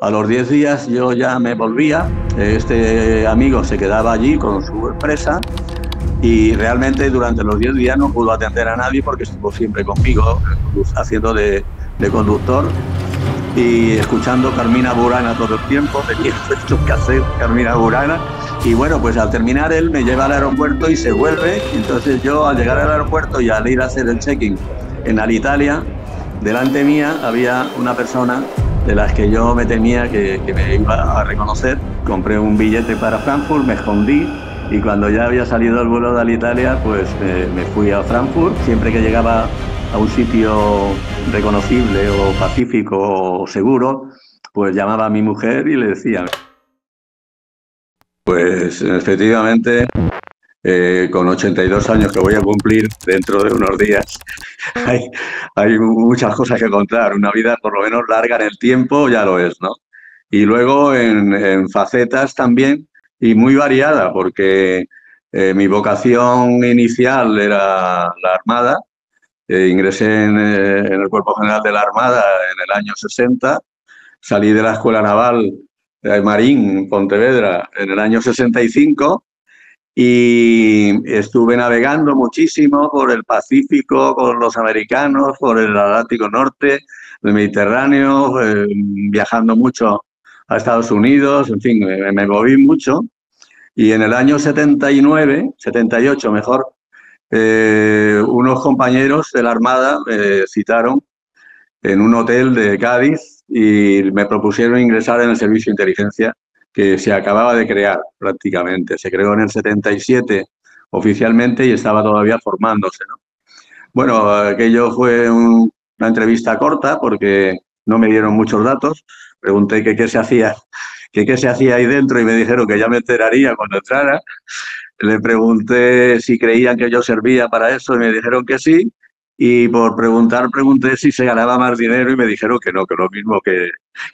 A los 10 días yo ya me volvía, este amigo se quedaba allí con su empresa y realmente durante los 10 días no pudo atender a nadie porque estuvo siempre conmigo, haciendo de conductor y escuchando Carmina Burana todo el tiempo, tenía puesto que hacer Carmina Burana. Y bueno, pues al terminar él me lleva al aeropuerto y se vuelve. Entonces yo al llegar al aeropuerto y al ir a hacer el check-in en Alitalia, delante mía había una persona de las que yo me temía que me iba a reconocer. Compré un billete para Frankfurt, me escondí y cuando ya había salido el vuelo de Alitalia, pues me fui a Frankfurt. Siempre que llegaba a un sitio reconocible o pacífico o seguro, pues llamaba a mi mujer y le decía, pues efectivamente, con 82 años que voy a cumplir dentro de unos días, hay, hay muchas cosas que contar. Una vida por lo menos larga en el tiempo ya lo es, ¿no? Y luego en facetas también y muy variada, porque mi vocación inicial era la Armada. Ingresé en el Cuerpo General de la Armada en el año 60, salí de la Escuela Naval Marín, Pontevedra, en el año 65 y estuve navegando muchísimo por el Pacífico con los americanos, por el Atlántico Norte, el Mediterráneo, viajando mucho a Estados Unidos, en fin, me moví mucho. Y en el año 79, 78 mejor, unos compañeros de la Armada me citaron en un hotel de Cádiz y me propusieron ingresar en el servicio de inteligencia que se acababa de crear prácticamente. Se creó en el 77 oficialmente y estaba todavía formándose, ¿no? Bueno, aquello fue una entrevista corta porque no me dieron muchos datos. Pregunté que qué se hacía, que qué se hacía ahí dentro y me dijeron que ya me enteraría cuando entrara. Le pregunté si creían que yo servía para eso y me dijeron que sí. Y por preguntar, pregunté si se ganaba más dinero y me dijeron que no, que lo mismo que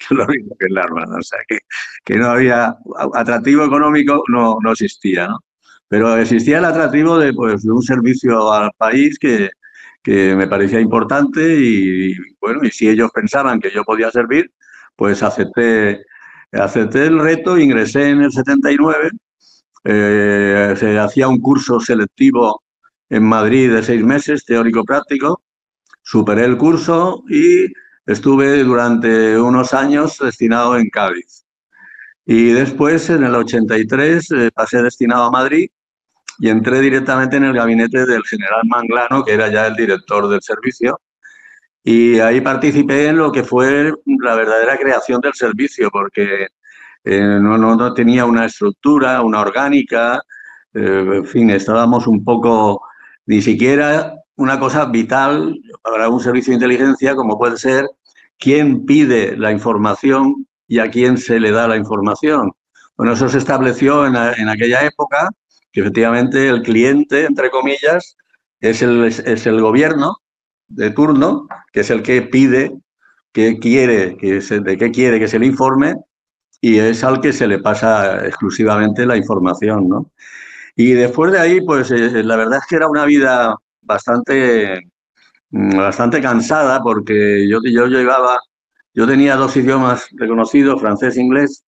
lo mismo que en la Armada. O sea, que no había atractivo económico, no existía, ¿no? Pero existía el atractivo de, pues, de un servicio al país que me parecía importante y, bueno, y si ellos pensaban que yo podía servir, pues acepté el reto, ingresé en el 79. Se hacía un curso selectivo en Madrid de 6 meses, teórico-práctico. Superé el curso y estuve durante unos años destinado en Cádiz. Y después, en el 83, pasé destinado a Madrid y entré directamente en el gabinete del general Manglano, que era ya el director del servicio. Y ahí participé en lo que fue la verdadera creación del servicio, porque no tenía una estructura, una orgánica, en fin, estábamos un poco, ni siquiera una cosa vital para un servicio de inteligencia como puede ser quién pide la información y a quién se le da la información. Bueno, eso se estableció en aquella época, que efectivamente el cliente, entre comillas, es el gobierno de turno, que es el que pide, que quiere, de qué quiere que se le informe y es al que se le pasa exclusivamente la información, ¿no? Y después de ahí, pues la verdad es que era una vida bastante cansada porque yo tenía dos idiomas reconocidos, francés e inglés,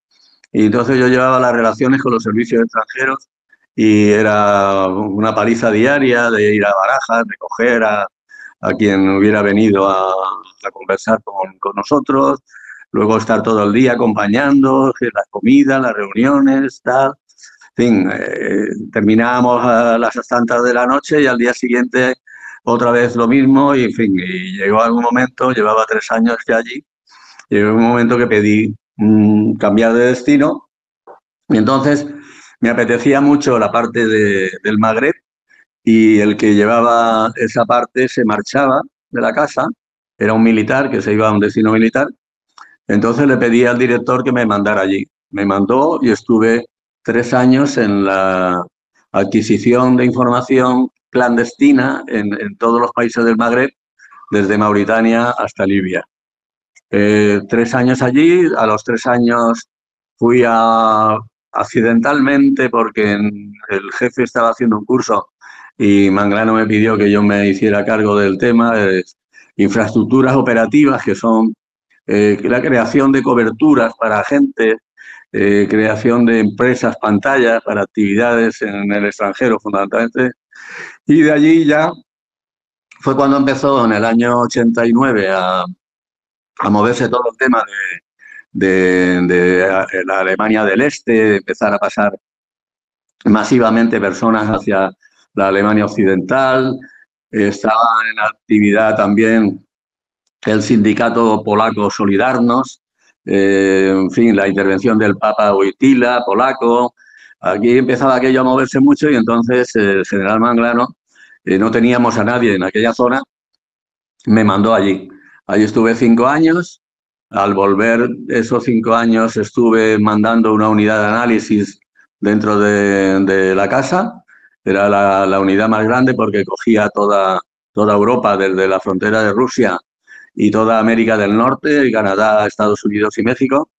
y entonces yo llevaba las relaciones con los servicios extranjeros y era una paliza diaria de ir a Barajas, de coger a quien hubiera venido a conversar con nosotros, luego estar todo el día acompañando, las comidas, las reuniones, tal. En fin, terminábamos a las tantas de la noche y al día siguiente otra vez lo mismo y, en fin, y llegó algún momento, llevaba 3 años ya allí, llegó un momento que pedí cambiar de destino y entonces me apetecía mucho la parte del Magreb y el que llevaba esa parte se marchaba de la casa, era un militar que se iba a un destino militar. Entonces le pedí al director que me mandara allí. Me mandó y estuve 3 años en la adquisición de información clandestina en todos los países del Magreb, desde Mauritania hasta Libia. 3 años allí, a los 3 años fui accidentalmente porque el jefe estaba haciendo un curso y Manglano me pidió que yo me hiciera cargo del tema de infraestructuras operativas, que son la creación de coberturas para agentes, creación de empresas pantallas para actividades en el extranjero fundamentalmente. Y de allí ya fue cuando empezó en el año 89 a moverse todo el tema de la Alemania del Este, de empezar a pasar masivamente personas hacia la Alemania Occidental. Estaba en actividad también el sindicato polaco Solidarność, en fin, la intervención del Papa Wojtyla, polaco. Aquí empezaba aquello a moverse mucho y entonces el general Manglano, no teníamos a nadie en aquella zona, me mandó allí. Allí estuve 5 años. Al volver esos 5 años estuve mandando una unidad de análisis dentro de la casa. Era la unidad más grande porque cogía toda Europa, desde la frontera de Rusia y toda América del Norte, Canadá, Estados Unidos y México.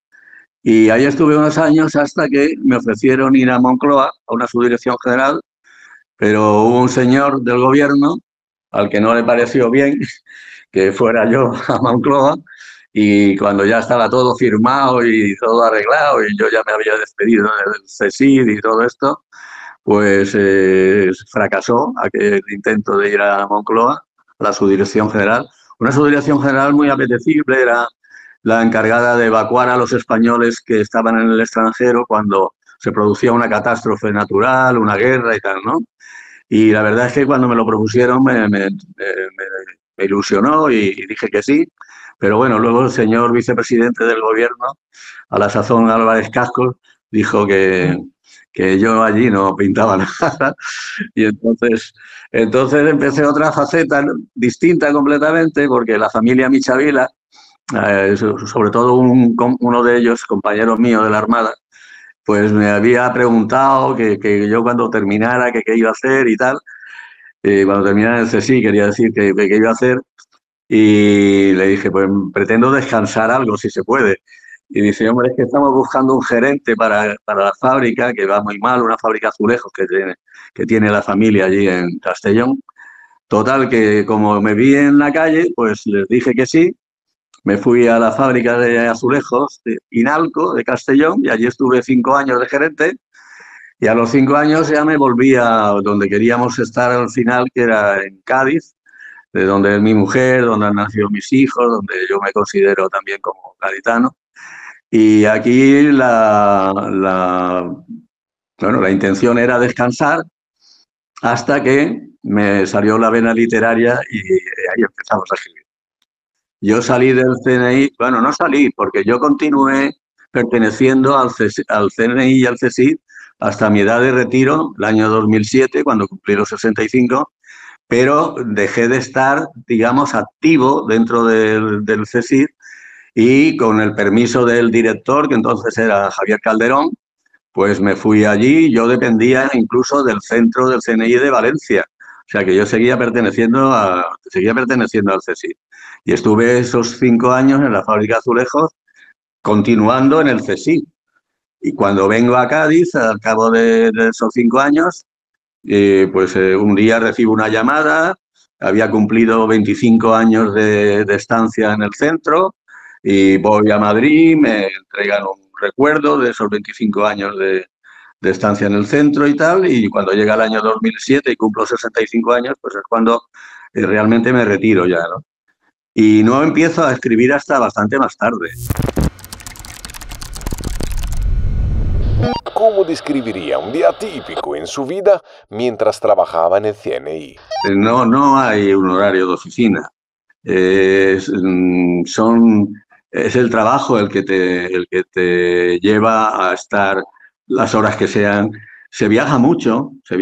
Y ahí estuve unos años hasta que me ofrecieron ir a Moncloa, a una subdirección general, pero hubo un señor del gobierno al que no le pareció bien que fuera yo a Moncloa, y cuando ya estaba todo firmado y todo arreglado y yo ya me había despedido del CSIC y todo esto, pues fracasó aquel intento de ir a Moncloa, a la subdirección general. Una subdirección general muy apetecible, era la encargada de evacuar a los españoles que estaban en el extranjero cuando se producía una catástrofe natural, una guerra y tal, ¿no? Y la verdad es que cuando me lo propusieron me ilusionó y dije que sí. Pero bueno, luego el señor vicepresidente del gobierno, a la sazón Álvarez Cascos, dijo que yo allí no pintaba nada. Y entonces empecé otra faceta distinta completamente, porque la familia Michavila, sobre todo uno de ellos, compañero mío de la Armada, pues me había preguntado que yo cuando terminara, que qué iba a hacer y tal. Cuando terminara el CSI quería decir que iba a hacer, y le dije, pues pretendo descansar algo, si se puede. Y dice, hombre, es que estamos buscando un gerente para la fábrica, que va muy mal, una fábrica de azulejos que tiene la familia allí en Castellón. Total, que como me vi en la calle, pues les dije que sí. Me fui a la fábrica de azulejos de Inalco, de Castellón, y allí estuve 5 años de gerente. Y a los 5 años ya me volví a donde queríamos estar al final, que era en Cádiz, de donde es mi mujer, donde han nacido mis hijos, donde yo me considero también como gaditano. Y aquí bueno, la intención era descansar hasta que me salió la vena literaria y ahí empezamos a escribir. Yo salí del CNI, bueno, no salí, porque yo continué perteneciendo al CNI y al CSIC hasta mi edad de retiro, el año 2007, cuando cumplí los 65, pero dejé de estar, digamos, activo dentro del CSIC, y con el permiso del director, que entonces era Javier Calderón, pues me fui allí. Yo dependía incluso del centro del CNI de Valencia. O sea que yo seguía perteneciendo al CSIC. Y estuve esos 5 años en la fábrica de azulejos, continuando en el CSIC. Y cuando vengo a Cádiz, al cabo de esos 5 años, pues un día recibo una llamada. Había cumplido 25 años de estancia en el centro y voy a Madrid, me entregan un recuerdo de esos 25 años de estancia en el centro y tal, y cuando llega el año 2007 y cumplo 65 años, pues es cuando realmente me retiro ya, ¿no? Y no empiezo a escribir hasta bastante más tarde. ¿Cómo describiría un día típico en su vida mientras trabajaba en el CNI? No hay un horario de oficina. Es el trabajo el que te lleva a estar las horas que sean. Se viaja mucho y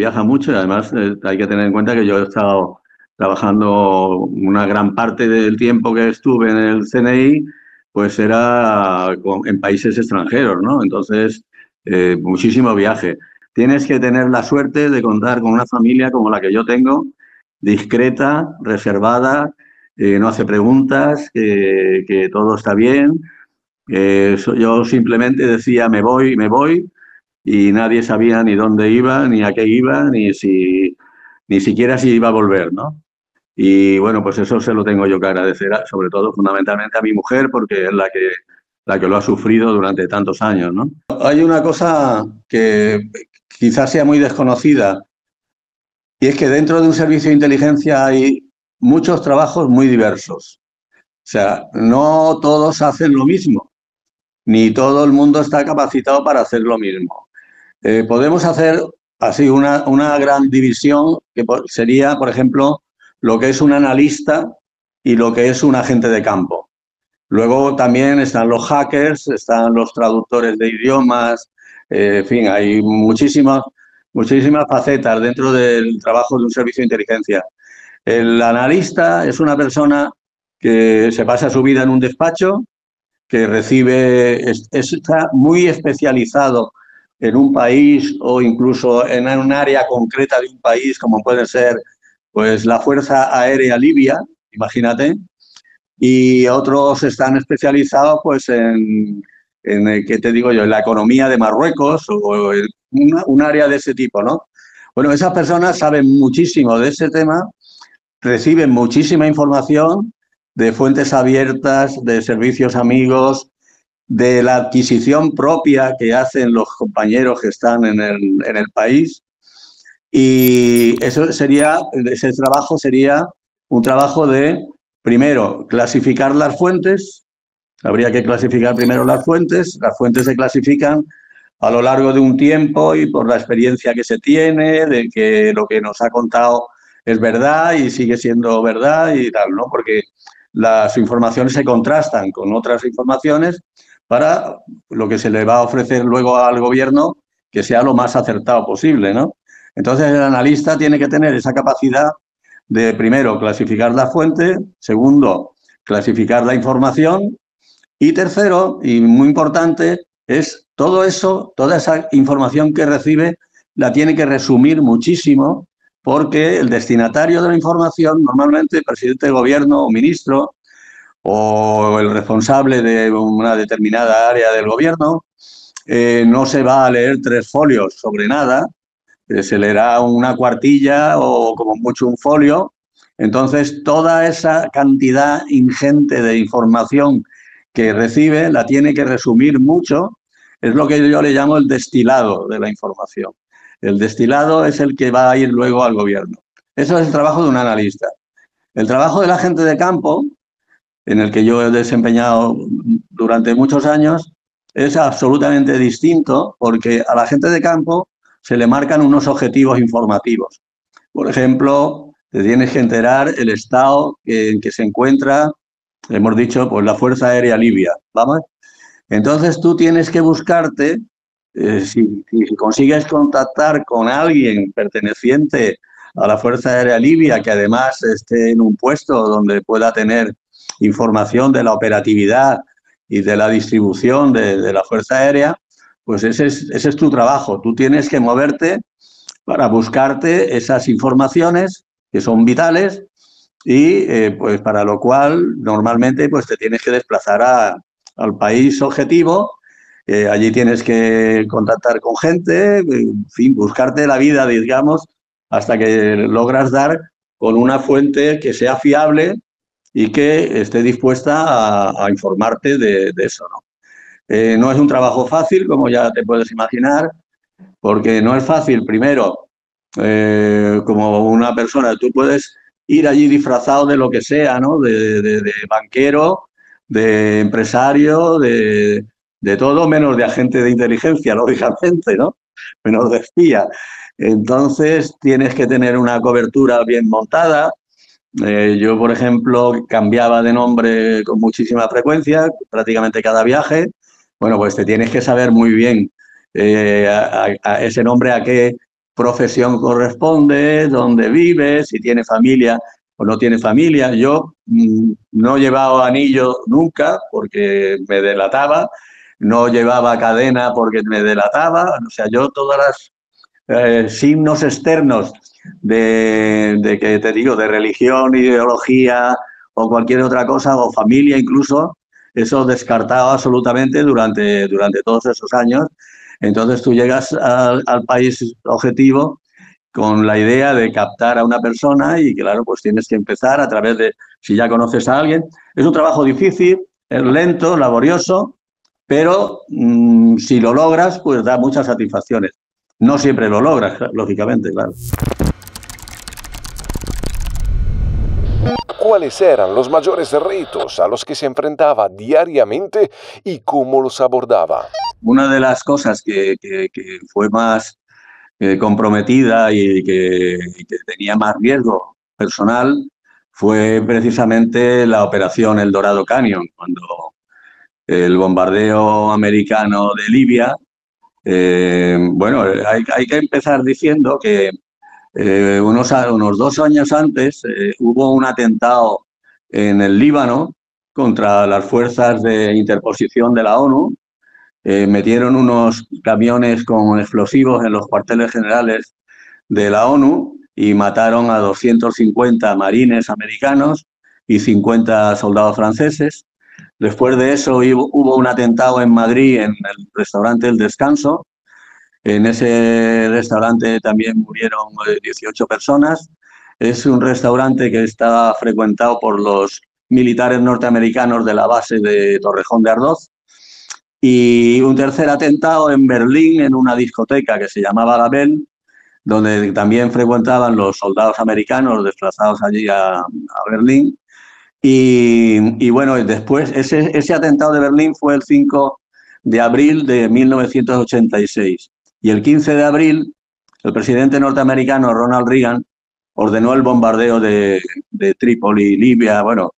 además hay que tener en cuenta que yo he estado trabajando una gran parte del tiempo que estuve en el CNI, pues era en países extranjeros, ¿no? Entonces, muchísimo viaje. Tienes que tener la suerte de contar con una familia como la que yo tengo, discreta, reservada, no hace preguntas, que todo está bien. Yo simplemente decía me voy, y nadie sabía ni dónde iba, ni a qué iba, ni siquiera si iba a volver, ¿no? Y bueno, pues eso se lo tengo yo que agradecer, sobre todo fundamentalmente a mi mujer, porque es la que lo ha sufrido durante tantos años, ¿no? Hay una cosa que quizás sea muy desconocida, y es que dentro de un servicio de inteligencia hay muchos trabajos muy diversos. O sea, no todos hacen lo mismo, ni todo el mundo está capacitado para hacer lo mismo. Podemos hacer así una gran división que sería, por ejemplo, lo que es un analista y lo que es un agente de campo. Luego también están los hackers, están los traductores de idiomas, en fin, hay muchísimas facetas dentro del trabajo de un servicio de inteligencia. El analista es una persona que se pasa su vida en un despacho, que está muy especializado en un país o incluso en un área concreta de un país, como puede ser pues la Fuerza Aérea Libia, imagínate, y otros están especializados pues ¿qué te digo yo?, en la economía de Marruecos o en un área de ese tipo, ¿no? Bueno, esas personas saben muchísimo de ese tema, reciben muchísima información de fuentes abiertas, de servicios amigos, de la adquisición propia que hacen los compañeros que están en el país. Y ese trabajo sería un trabajo de, primero, clasificar las fuentes. Habría que clasificar primero las fuentes se clasifican a lo largo de un tiempo y por la experiencia que se tiene, de que lo que nos ha contado es verdad y sigue siendo verdad y tal, ¿no? Porque las informaciones se contrastan con otras informaciones para lo que se le va a ofrecer luego al gobierno que sea lo más acertado posible, ¿no? Entonces el analista tiene que tener esa capacidad de, primero, clasificar la fuente, segundo, clasificar la información y tercero, y muy importante, es todo eso, toda esa información que recibe la tiene que resumir muchísimo porque el destinatario de la información, normalmente el presidente del gobierno o ministro o el responsable de una determinada área del gobierno, no se va a leer 3 folios sobre nada, se leerá una cuartilla o como mucho un folio. Entonces, toda esa cantidad ingente de información que recibe la tiene que resumir mucho. Es lo que yo le llamo el destilado de la información. El destilado es el que va a ir luego al gobierno. Eso es el trabajo de un analista. El trabajo del agente de campo, en el que yo he desempeñado durante muchos años, es absolutamente distinto porque a la gente de campo se le marcan unos objetivos informativos. Por ejemplo, te tienes que enterar el estado en que se encuentra, hemos dicho, pues la Fuerza Aérea Libia, ¿vamos? Entonces tú tienes que buscarte, si consigues contactar con alguien perteneciente a la Fuerza Aérea Libia, que además esté en un puesto donde pueda tener información de la operatividad y de la distribución de la Fuerza Aérea, pues ese es tu trabajo. Tú tienes que moverte para buscarte esas informaciones que son vitales y pues para lo cual normalmente pues te tienes que desplazar al país objetivo. Allí tienes que contactar con gente, en fin, buscarte la vida, digamos, hasta que logras dar con una fuente que sea fiable y que esté dispuesta a informarte de eso, ¿no? No es un trabajo fácil, como ya te puedes imaginar, porque no es fácil, primero, como una persona, tú puedes ir allí disfrazado de lo que sea, ¿no? De banquero, de empresario, de todo, menos de agente de inteligencia, lógicamente, ¿no? Menos de espía. Entonces, tienes que tener una cobertura bien montada. Yo, por ejemplo, cambiaba de nombre con muchísima frecuencia, prácticamente cada viaje. Bueno, pues te tienes que saber muy bien a ese nombre a qué profesión corresponde, dónde vive, si tiene familia o no tiene familia. Yo no llevaba anillo nunca porque me delataba, no llevaba cadena porque me delataba. O sea, yo todas las signos externos de que te digo, de religión, ideología o cualquier otra cosa, o familia incluso, eso descartado absolutamente durante todos esos años. Entonces tú llegas al país objetivo con la idea de captar a una persona y, claro, pues tienes que empezar a través de, si ya conoces a alguien. Es un trabajo difícil, es lento, laborioso, pero si lo logras, pues da muchas satisfacciones. No siempre lo logras, lógicamente, claro. ¿Cuáles eran los mayores retos a los que se enfrentaba diariamente y cómo los abordaba? Una de las cosas que fue más comprometida y que tenía más riesgo personal fue precisamente la operación El Dorado Canyon, cuando el bombardeo americano de Libia. Bueno, hay que empezar diciendo que unos 2 años antes hubo un atentado en el Líbano contra las fuerzas de interposición de la ONU. Metieron unos camiones con explosivos en los cuarteles generales de la ONU y mataron a 250 marines americanos y 50 soldados franceses. Después de eso hubo un atentado en Madrid en el restaurante El Descanso. En ese restaurante también murieron 18 personas. Es un restaurante que está frecuentado por los militares norteamericanos de la base de Torrejón de Ardoz. Y un tercer atentado en Berlín, en una discoteca que se llamaba Gabel, donde también frecuentaban los soldados americanos desplazados allí a Berlín. Y bueno, después, ese atentado de Berlín fue el 5 de abril de 1986. Y el 15 de abril, el presidente norteamericano Ronald Reagan ordenó el bombardeo de Trípoli, Libia, bueno,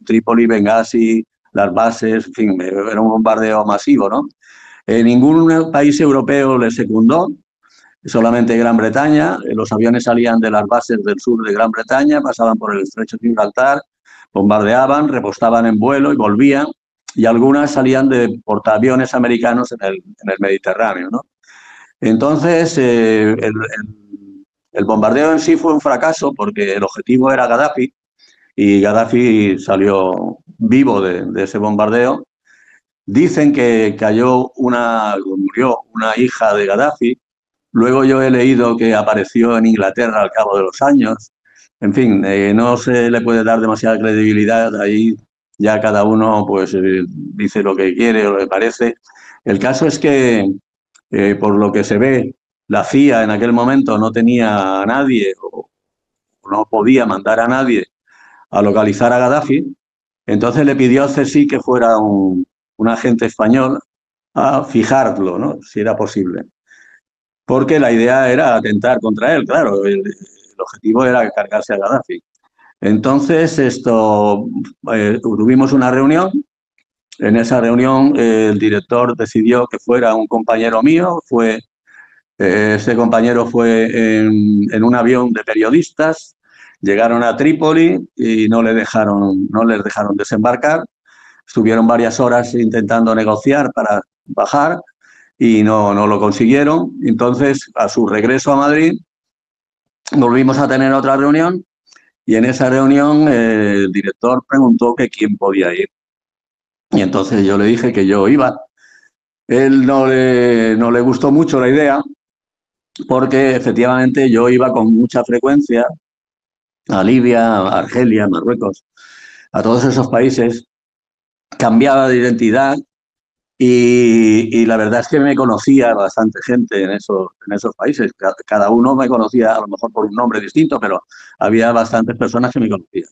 Trípoli, Bengasi, las bases, en fin, era un bombardeo masivo, ¿no? Ningún país europeo le secundó, solamente Gran Bretaña. Los aviones salían de las bases del sur de Gran Bretaña, pasaban por el estrecho de Gibraltar, bombardeaban, repostaban en vuelo y volvían, y algunas salían de portaaviones americanos en el Mediterráneo, ¿no? Entonces, el bombardeo en sí fue un fracaso porque el objetivo era Gaddafi, y Gaddafi salió vivo de ese bombardeo. Dicen que murió una hija de Gaddafi. Luego yo he leído que apareció en Inglaterra al cabo de los años. En fin, no se le puede dar demasiada credibilidad. Ahí ya cada uno pues dice lo que quiere o lo que parece. El caso es que, por lo que se ve, la CIA en aquel momento no tenía a nadie o no podía mandar a nadie a localizar a Gaddafi. Entonces le pidió a CSI que fuera un agente español a fijarlo, ¿no? Si era posible. Porque la idea era atentar contra él, claro, el objetivo era cargarse a Gaddafi. Entonces, tuvimos una reunión. En esa reunión el director decidió que fuera un compañero mío. Este compañero fue en un avión de periodistas. Llegaron a Trípoli y no les dejaron desembarcar. Estuvieron varias horas intentando negociar para bajar y no lo consiguieron. Entonces, a su regreso a Madrid, volvimos a tener otra reunión, y en esa reunión el director preguntó que quién podía ir. Y entonces yo le dije que yo iba. Él no le gustó mucho la idea, porque efectivamente yo iba con mucha frecuencia a Libia, a Argelia, a Marruecos, a todos esos países. Cambiaba de identidad. Y la verdad es que me conocía bastante gente en esos países. Cada uno me conocía a lo mejor por un nombre distinto, pero había bastantes personas que me conocían.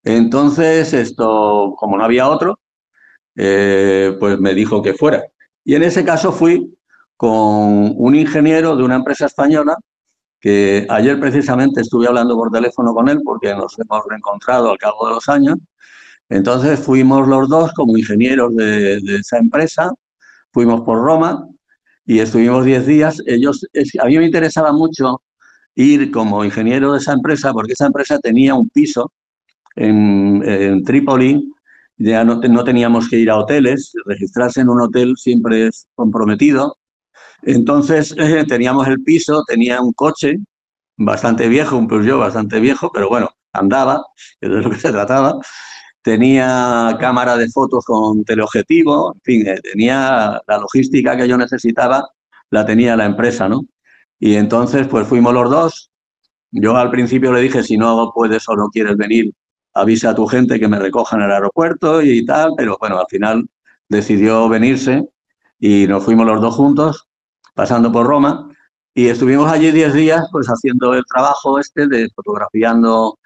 Entonces, como no había otro, pues me dijo que fuera. Y en ese caso fui con un ingeniero de una empresa española, que ayer precisamente estuve hablando por teléfono con él porque nos hemos reencontrado al cabo de los años. Entonces fuimos los dos como ingenieros de esa empresa, fuimos por Roma y estuvimos 10 días. A mí me interesaba mucho ir como ingeniero de esa empresa, porque esa empresa tenía un piso en Trípoli. Ya no teníamos que ir a hoteles, registrarse en un hotel siempre es comprometido. Entonces teníamos el piso, tenía un coche bastante viejo, un Peugeot bastante viejo, pero bueno, andaba, que es de lo que se trataba. Tenía cámara de fotos con teleobjetivo, en fin, tenía la logística que yo necesitaba, la tenía la empresa, ¿no? Y entonces pues fuimos los dos. Yo al principio le dije, si no puedes o no quieres venir, avisa a tu gente que me recojan en el aeropuerto y tal, pero bueno, al final decidió venirse y nos fuimos los dos juntos, pasando por Roma, y estuvimos allí 10 días pues haciendo el trabajo este de fotografiando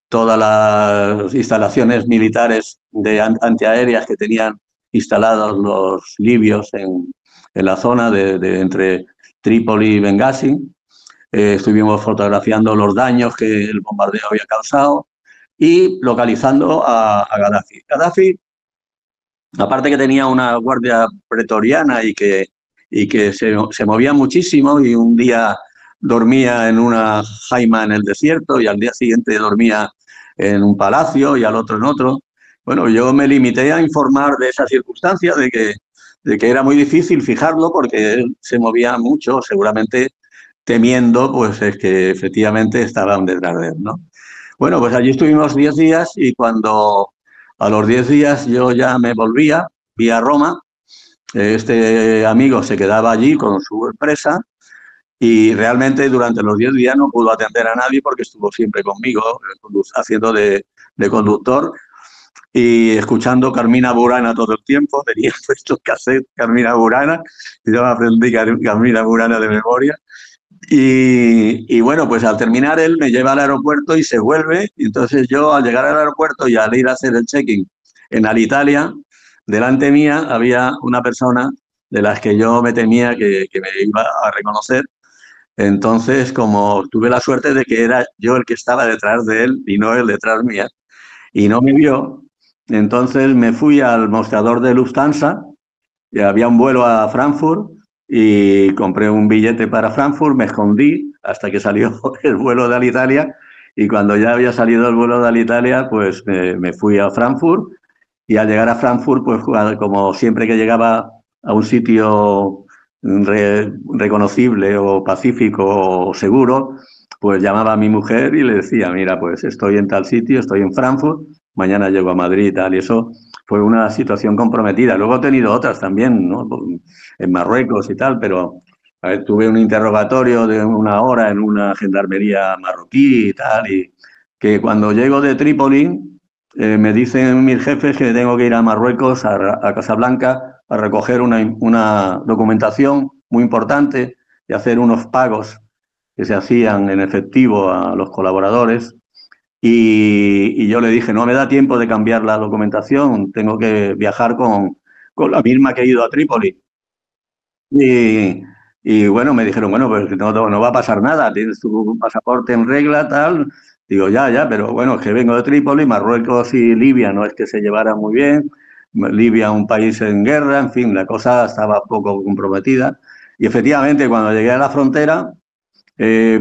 todas las instalaciones militares antiaéreas que tenían instalados los libios en la zona de entre Trípoli y Bengasi. Estuvimos fotografiando los daños que el bombardeo había causado y localizando a Gaddafi. Gaddafi, aparte que tenía una guardia pretoriana y que se movía muchísimo, y un día dormía en una jaima en el desierto y al día siguiente dormía en un palacio y al otro en otro. Bueno, yo me limité a informar de esa circunstancia, de que era muy difícil fijarlo porque él se movía mucho, seguramente temiendo pues es que efectivamente estaban detrás de él, ¿no? Bueno, pues allí estuvimos 10 días y cuando a los 10 días yo ya me volvía, vía Roma, este amigo se quedaba allí con su empresa y realmente durante los 10 días no pudo atender a nadie porque estuvo siempre conmigo, haciendo de conductor y escuchando Carmina Burana todo el tiempo. Tenía puestos cassette Carmina Burana y yo me aprendí Carmina Burana de memoria. Y bueno, pues al terminar él me lleva al aeropuerto y se vuelve. Y entonces yo al llegar al aeropuerto y al ir a hacer el check-in en Alitalia, delante mía había una persona de las que yo me temía que me iba a reconocer. Entonces, como tuve la suerte de que era yo el que estaba detrás de él y no él detrás mía, y no me vio, entonces me fui al mostrador de Lufthansa, y había un vuelo a Frankfurt y compré un billete para Frankfurt, me escondí hasta que salió el vuelo de Alitalia y cuando ya había salido el vuelo de Alitalia, pues me fui a Frankfurt y al llegar a Frankfurt, pues como siempre que llegaba a un sitio reconocible o pacífico o seguro, pues llamaba a mi mujer y le decía, mira, pues estoy en tal sitio, estoy en Frankfurt, mañana llego a Madrid y tal, y eso fue una situación comprometida. Luego he tenido otras también, ¿no? En Marruecos y tal, pero a ver, tuve un interrogatorio de 1 hora en una gendarmería marroquí y tal, y que cuando llego de Trípoli me dicen mis jefes que tengo que ir a Marruecos, a Casablanca, a recoger una documentación muy importante y hacer unos pagos que se hacían en efectivo a los colaboradores. Y yo le dije, no me da tiempo de cambiar la documentación, tengo que viajar con la misma que he ido a Trípoli. Y, y bueno, me dijeron, bueno, pues no va a pasar nada, tienes tu pasaporte en regla, tal. Digo, ya, pero bueno, es que vengo de Trípoli, Marruecos y Libia no es que se llevaran muy bien, Libia un país en guerra, en fin, la cosa estaba poco comprometida. Y efectivamente, cuando llegué a la frontera,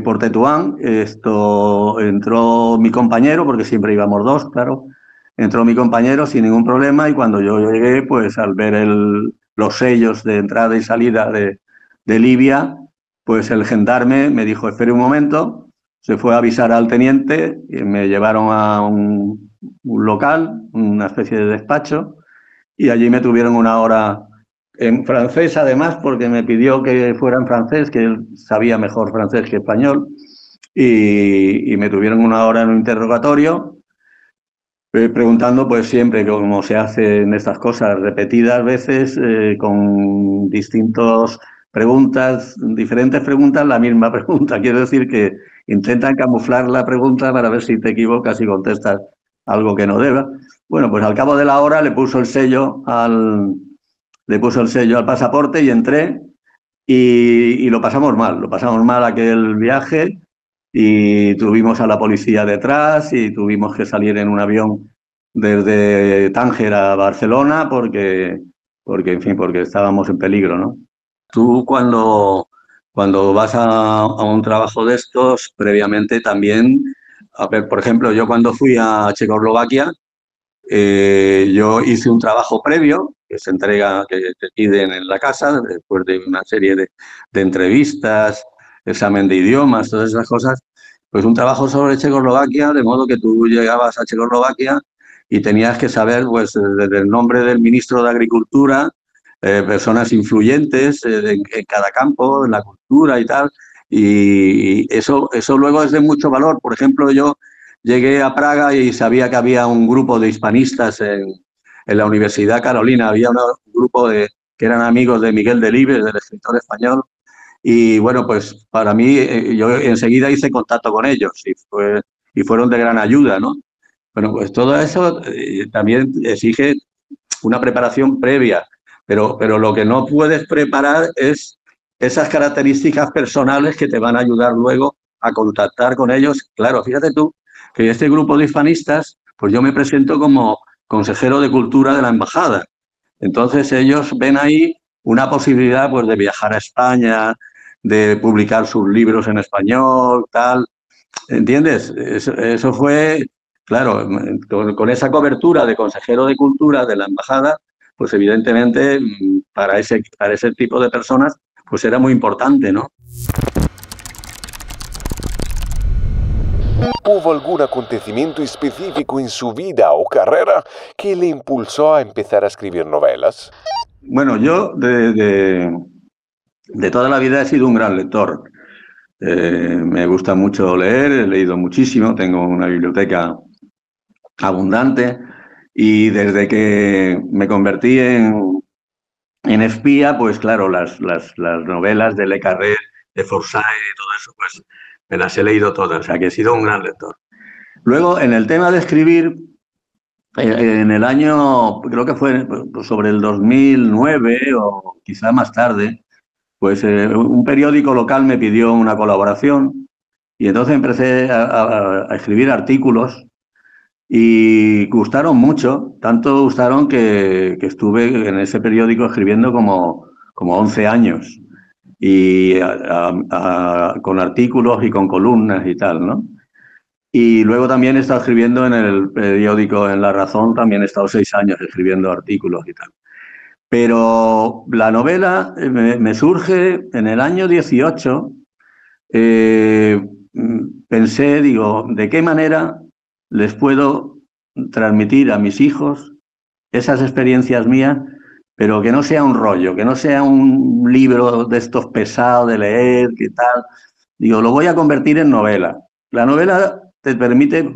por Tetuán, esto entró mi compañero, porque siempre íbamos dos, claro, entró mi compañero sin ningún problema y cuando yo llegué, pues al ver los sellos de entrada y salida de Libia, pues el gendarme me dijo, espere un momento, se fue a avisar al teniente, y me llevaron a un local, una especie de despacho, y allí me tuvieron 1 hora en francés, además, porque me pidió que fuera en francés, que él sabía mejor francés que español, y me tuvieron 1 hora en un interrogatorio, preguntando pues siempre, como se hacen estas cosas repetidas veces, con distintas preguntas, diferentes preguntas, la misma pregunta. Quiero decir que intentan camuflar la pregunta para ver si te equivocas y contestas algo que no deba. Bueno, pues al cabo de la hora le puso el sello al pasaporte y entré y lo pasamos mal aquel viaje y tuvimos a la policía detrás y tuvimos que salir en un avión desde Tánger a Barcelona en fin, porque estábamos en peligro, ¿no? Tú cuando vas a un trabajo de estos, previamente también, a ver, por ejemplo, yo cuando fui a Checoslovaquia, yo hice un trabajo previo que se entrega, que te piden en la casa, después de una serie de entrevistas, examen de idiomas, todas esas cosas, pues un trabajo sobre Checoslovaquia, de modo que tú llegabas a Checoslovaquia y tenías que saber, pues, desde el nombre del ministro de Agricultura, personas influyentes en cada campo, en la cultura y tal, Y eso luego es de mucho valor. Por ejemplo, yo llegué a Praga y sabía que había un grupo de hispanistas en la Universidad Carolina. Había un grupo que eran amigos de Miguel Delibes, del escritor español. Y bueno, pues para mí, yo enseguida hice contacto con ellos y fueron de gran ayuda, ¿no? Bueno, pues todo eso también exige una preparación previa, pero lo que no puedes preparar es esas características personales que te van a ayudar luego a contactar con ellos. Claro, fíjate tú que este grupo de hispanistas, pues yo me presento como consejero de cultura de la embajada. Entonces ellos ven ahí una posibilidad pues de viajar a España, de publicar sus libros en español, tal. ¿Entiendes? Eso fue, claro, con esa cobertura de consejero de cultura de la embajada, pues evidentemente para ese tipo de personas, pues era muy importante, ¿no? ¿Hubo algún acontecimiento específico en su vida o carrera que le impulsó a empezar a escribir novelas? Bueno, yo de toda la vida he sido un gran lector. Me gusta mucho leer, he leído muchísimo, tengo una biblioteca abundante y desde que me convertí en espía, pues claro, las novelas de Le Carré, de Forsyth y todo eso, pues me las he leído todas, o sea que he sido un gran lector. Luego, en el tema de escribir, en el año, creo que fue sobre el 2009 o quizá más tarde, pues un periódico local me pidió una colaboración y entonces empecé a escribir artículos y gustaron mucho, tanto gustaron que estuve en ese periódico escribiendo como 11 años, y con artículos y con columnas y tal, ¿no? Y luego también he estado escribiendo en el periódico En La Razón, también he estado 6 años escribiendo artículos y tal. Pero la novela me surge en el año 18. eh, Pensé, digo, ¿de qué manera les puedo transmitir a mis hijos esas experiencias mías, pero que no sea un rollo, que no sea un libro de estos pesados de leer, qué tal? Digo, lo voy a convertir en novela. La novela te permite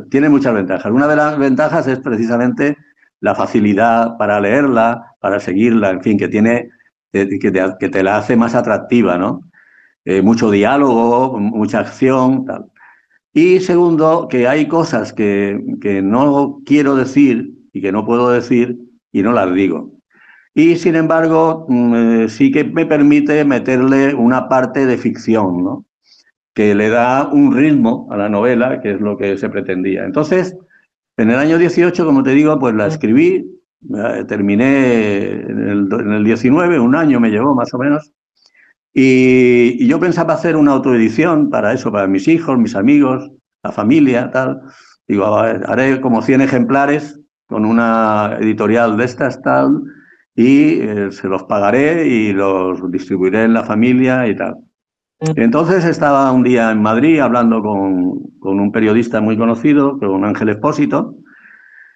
tiene muchas ventajas. Una de las ventajas es precisamente la facilidad para leerla, para seguirla, en fin, que te la hace más atractiva, ¿no? Mucho diálogo, mucha acción, tal. Y segundo, que hay cosas que no quiero decir y que no puedo decir y no las digo. Y sin embargo, sí que me permite meterle una parte de ficción, ¿no? Que le da un ritmo a la novela, que es lo que se pretendía. Entonces, en el año 18, como te digo, pues la escribí, terminé en el 19, un año me llevó más o menos, y yo pensaba hacer una autoedición para eso, para mis hijos, mis amigos, la familia, tal. Digo, haré como 100 ejemplares con una editorial de estas, tal, y se los pagaré y los distribuiré en la familia y tal. Entonces estaba un día en Madrid hablando con un periodista muy conocido, con Ángel Expósito,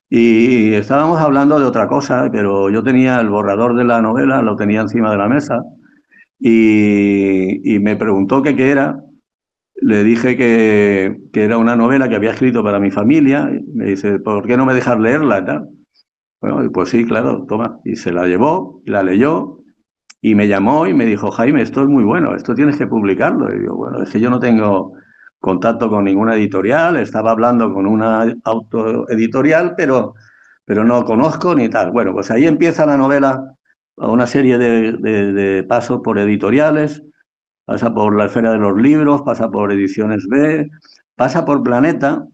y estábamos hablando de otra cosa, pero yo tenía el borrador de la novela, lo tenía encima de la mesa, y me preguntó que qué era. Le dije que era una novela que había escrito para mi familia. Y me dice, ¿por qué no me dejas leerla? Y tal. Bueno, pues sí, claro, toma. Y se la llevó, la leyó y me llamó y me dijo, Jaime, esto es muy bueno, esto tienes que publicarlo. Y digo, bueno, es que yo no tengo contacto con ninguna editorial, estaba hablando con una autoeditorial, pero no conozco ni tal. Bueno, pues ahí empieza la novela, una serie de pasos por editoriales, pasa por la Esfera de los Libros, pasa por Ediciones B, pasa por Planeta.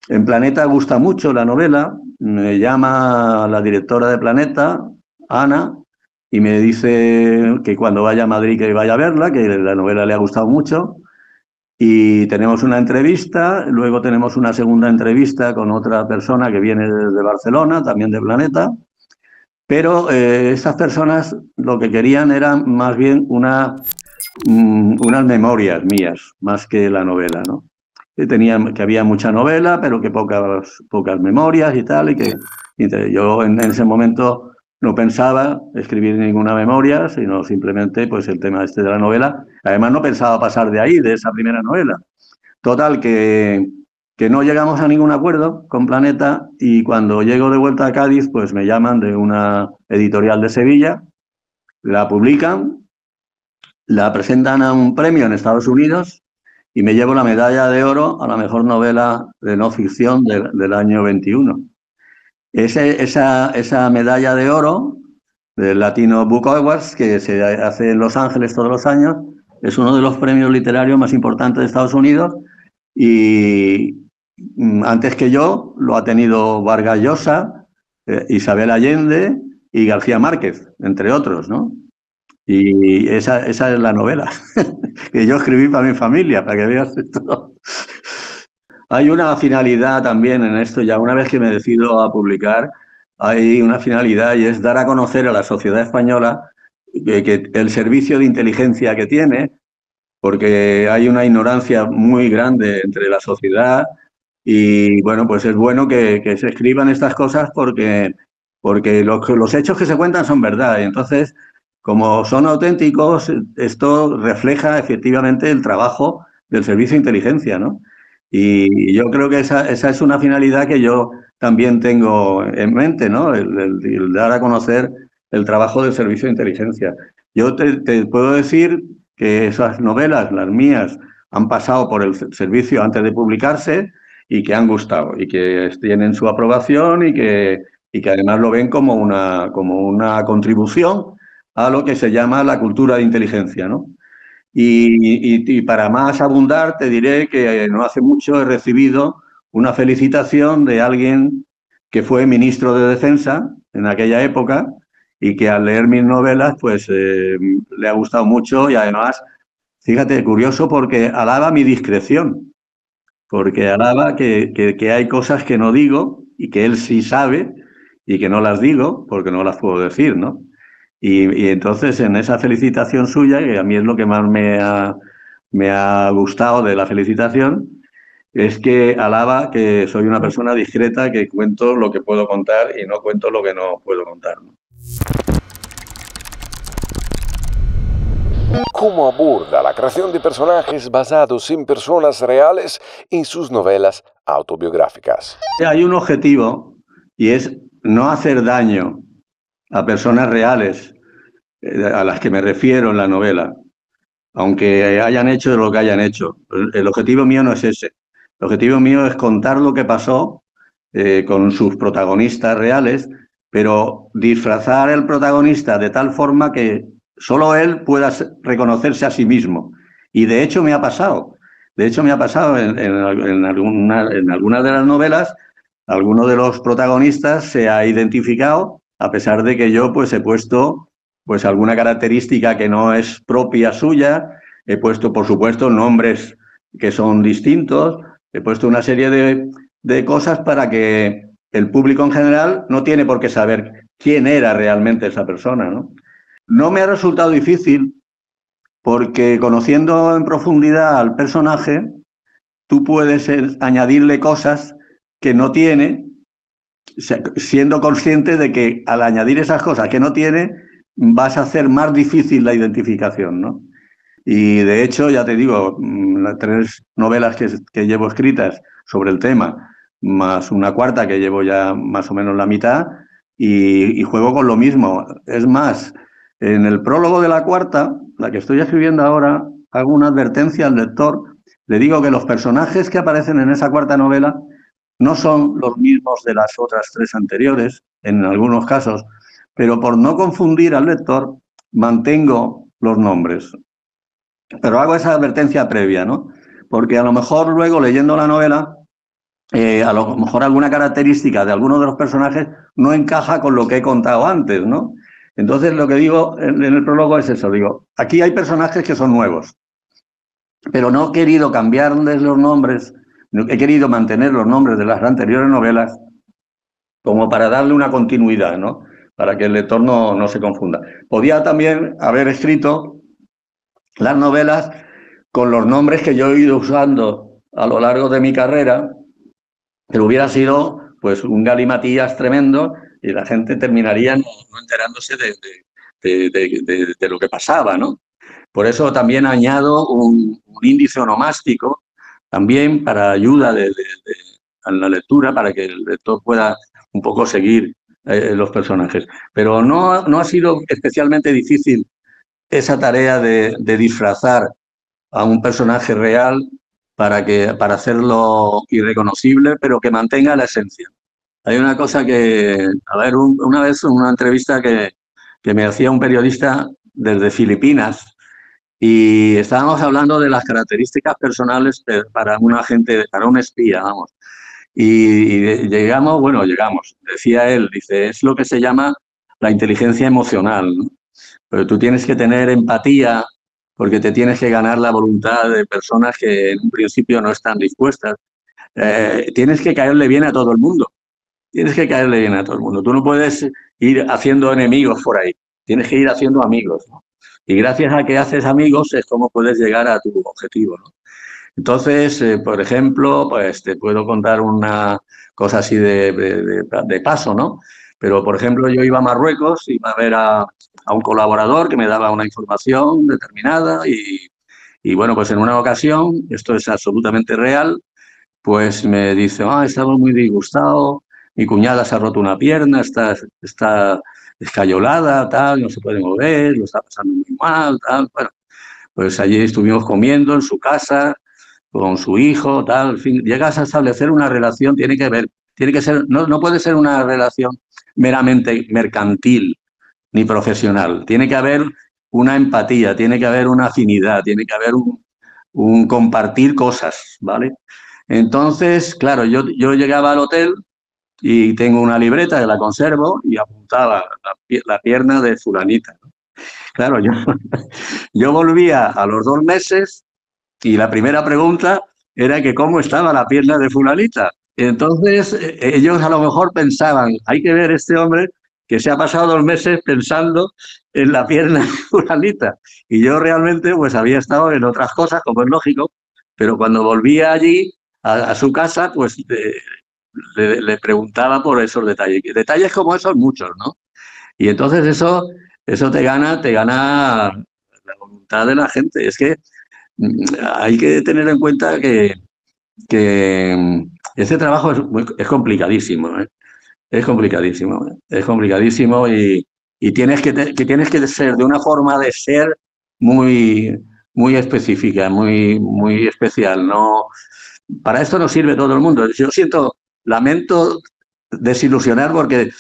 En Planeta gusta mucho la novela, me llama la directora de Planeta, Ana, y me dice que cuando vaya a Madrid que vaya a verla, que la novela le ha gustado mucho. Y tenemos una entrevista, luego tenemos una segunda entrevista con otra persona que viene desde Barcelona, también de Planeta. Pero esas personas lo que querían era más bien unas memorias mías, más que la novela, ¿no? Que había mucha novela, pero que pocas memorias y tal, y yo en ese momento no pensaba escribir ninguna memoria, sino simplemente pues el tema este de la novela. Además no pensaba pasar de ahí, de esa primera novela. Total, que no llegamos a ningún acuerdo con Planeta y cuando llego de vuelta a Cádiz, pues me llaman de una editorial de Sevilla, la publican, la presentan a un premio en Estados Unidos y me llevo la medalla de oro a la mejor novela de no ficción del año 21. Esa medalla de oro del Latino Book Awards, que se hace en Los Ángeles todos los años, es uno de los premios literarios más importantes de Estados Unidos y antes que yo lo ha tenido Vargas Llosa, Isabel Allende y García Márquez, entre otros, ¿no? Y esa es la novela que yo escribí para mi familia, para que veas esto. Hay una finalidad también en esto, ya una vez que me decido a publicar, hay una finalidad y es dar a conocer a la sociedad española que el servicio de inteligencia que tiene, porque hay una ignorancia muy grande entre la sociedad y, bueno, pues es bueno que se escriban estas cosas porque los hechos que se cuentan son verdad y entonces, como son auténticos, esto refleja efectivamente el trabajo del servicio de inteligencia, ¿no? Y yo creo que esa es una finalidad que yo también tengo en mente, ¿no? El dar a conocer el trabajo del servicio de inteligencia. Yo te puedo decir que esas novelas, las mías, han pasado por el servicio antes de publicarse y que han gustado y que tienen su aprobación y que además lo ven como una contribución a lo que se llama la cultura de inteligencia, ¿no? Y para más abundar, te diré que no hace mucho he recibido una felicitación de alguien que fue ministro de Defensa en aquella época y que al leer mis novelas pues le ha gustado mucho y además, fíjate, curioso porque alaba mi discreción, porque alaba que hay cosas que no digo y que él sí sabe y que no las digo porque no las puedo decir, ¿no? Y entonces en esa felicitación suya, que a mí es lo que más me ha gustado de la felicitación, es que alaba que soy una persona discreta, que cuento lo que puedo contar y no cuento lo que no puedo contar, ¿no? ¿Cómo aborda la creación de personajes basados en personas reales en sus novelas autobiográficas? Hay un objetivo y es no hacer daño a personas reales a las que me refiero en la novela, aunque hayan hecho lo que hayan hecho. El objetivo mío no es ese. El objetivo mío es contar lo que pasó con sus protagonistas reales, pero disfrazar el protagonista de tal forma que solo él pueda reconocerse a sí mismo. Y de hecho me ha pasado. De hecho me ha pasado en algunas de las novelas, alguno de los protagonistas se ha identificado, a pesar de que yo pues he puesto pues alguna característica que no es propia suya, he puesto, por supuesto, nombres que son distintos, he puesto una serie de cosas para que el público en general no tiene por qué saber quién era realmente esa persona, ¿no? No me ha resultado difícil porque conociendo en profundidad al personaje, tú puedes añadirle cosas que no tiene, siendo consciente de que al añadir esas cosas que no tiene, vas a hacer más difícil la identificación, ¿no? Y de hecho, ya te digo, las 3 novelas que llevo escritas sobre el tema, más una cuarta que llevo ya más o menos la mitad, y juego con lo mismo. Es más, en el prólogo de la cuarta, la que estoy escribiendo ahora, hago una advertencia al lector, le digo que los personajes que aparecen en esa cuarta novela no son los mismos de las otras 3 anteriores, en algunos casos, pero por no confundir al lector, mantengo los nombres. Pero hago esa advertencia previa, ¿no? Porque a lo mejor luego, leyendo la novela, a lo mejor alguna característica de alguno de los personajes no encaja con lo que he contado antes, ¿no? Entonces, lo que digo en el prólogo es eso, digo, aquí hay personajes que son nuevos, pero no he querido cambiarles los nombres, he querido mantener los nombres de las anteriores novelas como para darle una continuidad, ¿no? Para que el lector no se confunda. Podía también haber escrito las novelas con los nombres que yo he ido usando a lo largo de mi carrera, pero hubiera sido pues un galimatías tremendo y la gente terminaría no enterándose de lo que pasaba, ¿no? Por eso también añado un índice onomástico, también para ayuda a la lectura, para que el lector pueda un poco seguir los personajes. Pero no ha sido especialmente difícil esa tarea de disfrazar a un personaje real para hacerlo irreconocible, pero que mantenga la esencia. Hay una cosa que, a ver, una vez en una entrevista que me hacía un periodista desde Filipinas, y estábamos hablando de las características personales para un agente, para un espía, vamos. Y llegamos, decía él, dice, es lo que se llama la inteligencia emocional, ¿no? Pero tú tienes que tener empatía porque te tienes que ganar la voluntad de personas que en un principio no están dispuestas. Tienes que caerle bien a todo el mundo. Tienes que caerle bien a todo el mundo. Tú no puedes ir haciendo enemigos por ahí. Tienes que ir haciendo amigos, ¿no? Y gracias a que haces amigos es como puedes llegar a tu objetivo, ¿no? Entonces, por ejemplo, pues te puedo contar una cosa así de paso, ¿no? Pero, por ejemplo, yo iba a Marruecos, iba a ver a un colaborador que me daba una información determinada y, bueno, pues en una ocasión, esto es absolutamente real, pues me dice, estaba muy disgustado, mi cuñada se ha roto una pierna, está escayolada, tal, no se puede mover, lo está pasando muy mal, tal. Bueno, pues allí estuvimos comiendo en su casa, con su hijo, tal, en fin, llegas a establecer una relación, tiene que ser, no puede ser una relación meramente mercantil ni profesional, tiene que haber una empatía, tiene que haber una afinidad, tiene que haber un compartir cosas, ¿vale? Entonces, claro, yo llegaba al hotel y tengo una libreta que la conservo y apuntaba la pierna de fulanita, ¿no? Claro, yo volvía a los 2 meses y la primera pregunta era que cómo estaba la pierna de fulanita. Entonces, ellos a lo mejor pensaban, hay que ver este hombre que se ha pasado 2 meses pensando en la pierna de fulanita. Y yo realmente pues había estado en otras cosas, como es lógico, pero cuando volvía allí a su casa, pues le preguntaba por esos detalles. Detalles como esos muchos, ¿no? Y entonces eso te gana la voluntad de la gente. Es que hay que tener en cuenta que este trabajo es complicadísimo, ¿eh? Es complicadísimo, ¿eh? Es complicadísimo y tienes que ser de una forma de ser muy, muy específica, muy especial. No, para esto no sirve todo el mundo. Lamento desilusionar porque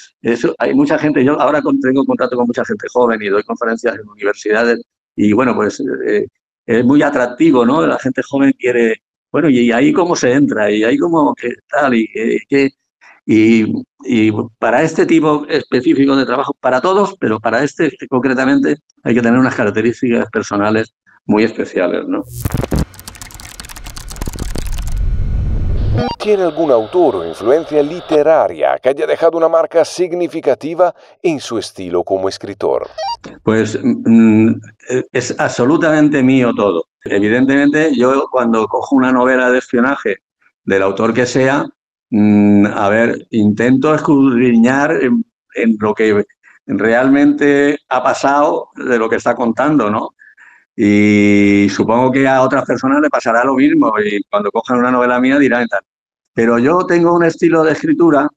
hay mucha gente, yo ahora tengo contacto con mucha gente joven y doy conferencias en universidades y bueno, pues es muy atractivo, ¿no? La gente joven quiere, bueno, y ahí cómo se entra, y ahí cómo, qué tal, y, y para este tipo específico de trabajo, para todos, pero para este concretamente hay que tener unas características personales muy especiales, ¿no? ¿Tiene algún autor o influencia literaria que haya dejado una marca significativa en su estilo como escritor? Pues es absolutamente mío todo. Evidentemente, yo cuando cojo una novela de espionaje del autor que sea, a ver, intento escudriñar en lo que realmente ha pasado de lo que está contando, ¿no? Y supongo que a otras personas le pasará lo mismo y cuando cojan una novela mía dirán tal. Pero yo tengo un estilo de escritura.